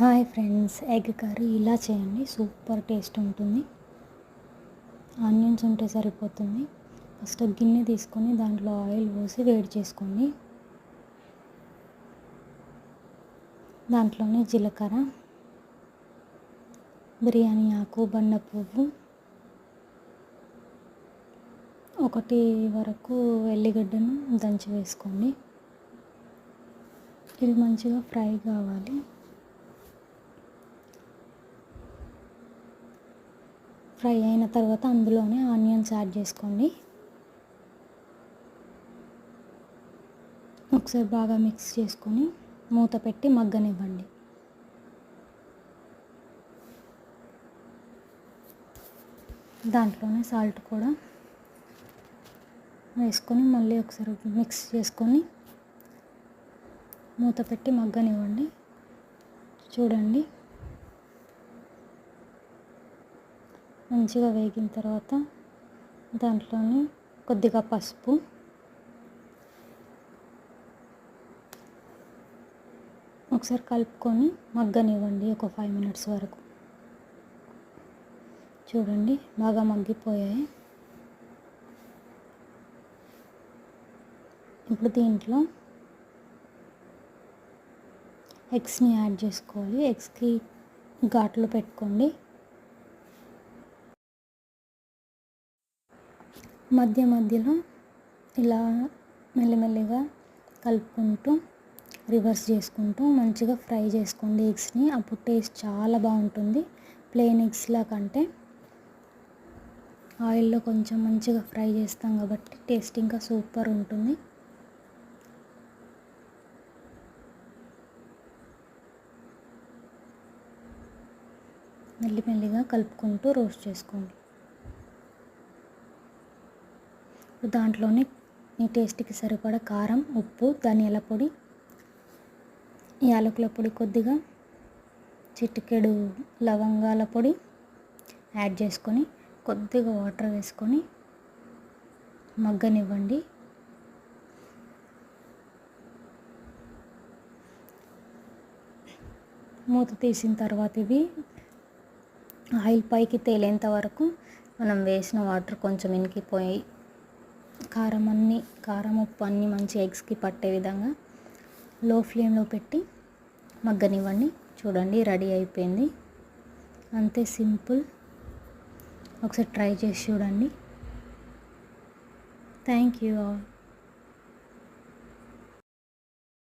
Hi friends, egg curry ఇలా చేయండి, super taste ఉంటుంది. ఆనియన్స్ ఉంటే సరిపోతుంది. ఫస్ట్ గిన్నె తీసుకొని దాంట్లో ఆయిల్ పోసి వేడి చేసుకోండి. దాంట్లోనే జీలకర్ర, బిర్యానీ ఆకు, బండ పువ్వు, 1 వరకు ఎల్లిగడ్డను దంచి వేసుకోండి. ఇది మంచిగా ఫ్రై కావాలి. ఫ్రై అయిన తర్వాత అందులోనే ఆనియన్స్ యాడ్ చేసుకోండి. ఒకసారి బాగా మిక్స్ చేసుకొని మూత పెట్టి మగ్గనివ్వండి. దాంట్లోనే సాల్ట్ కూడా వేసుకొని మళ్ళీ ఒకసారి మిక్స్ చేసుకొని మూత పెట్టి మగ్గనివ్వండి. చూడండి, మంచిగా వేగిన తర్వాత దాంట్లోనే కొద్దిగా పసుపు, ఒకసారి కలుపుకొని మగ్గనివ్వండి ఒక 5 మినిట్స్ వరకు. చూడండి, బాగా మగ్గిపోయాయి. ఇప్పుడు దీంట్లో ఎగ్స్ని యాడ్ చేసుకోవాలి. ఎగ్స్కి ఘాట్లు పెట్టుకోండి. మధ్యలో ఇలా మెల్లిమెల్లిగా కలుపుకుంటూ రివర్స్ చేసుకుంటూ మంచిగా ఫ్రై చేసుకోండి ఎగ్స్ని. అప్పుడు టేస్ట్ చాలా బాగుంటుంది. ప్లెయిన్ ఎగ్స్లా కంటే ఆయిల్లో కొంచెం మంచిగా ఫ్రై చేస్తాం కాబట్టి టేస్ట్ ఇంకా సూపర్ ఉంటుంది. మెల్లిమెల్లిగా కలుపుకుంటూ రోస్ట్ చేసుకోండి. దాంట్లోనే మీ టేస్ట్కి సరిపడా కారం, ఉప్పు, ధనియాల పొడి, యాలకుల పొడి, కొద్దిగా చిటికెడు లవంగాల పొడి యాడ్ చేసుకొని కొద్దిగా వాటర్ వేసుకొని మగ్గనివ్వండి. మూత తీసిన తర్వాత ఇవి ఆయిల్ పైకి తేలేంత వరకు మనం వేసిన వాటర్ కొంచెం ఇనికిపోయి కారం ఉప్పు అన్నీ మంచి ఎగ్స్కి పట్టే విధంగా లో ఫ్లేమ్లో పెట్టి మగ్గనివ్వండి. చూడండి, రెడీ అయిపోయింది. అంతే, సింపుల్. ఒకసారి ట్రై చేసి చూడండి. Thank you all.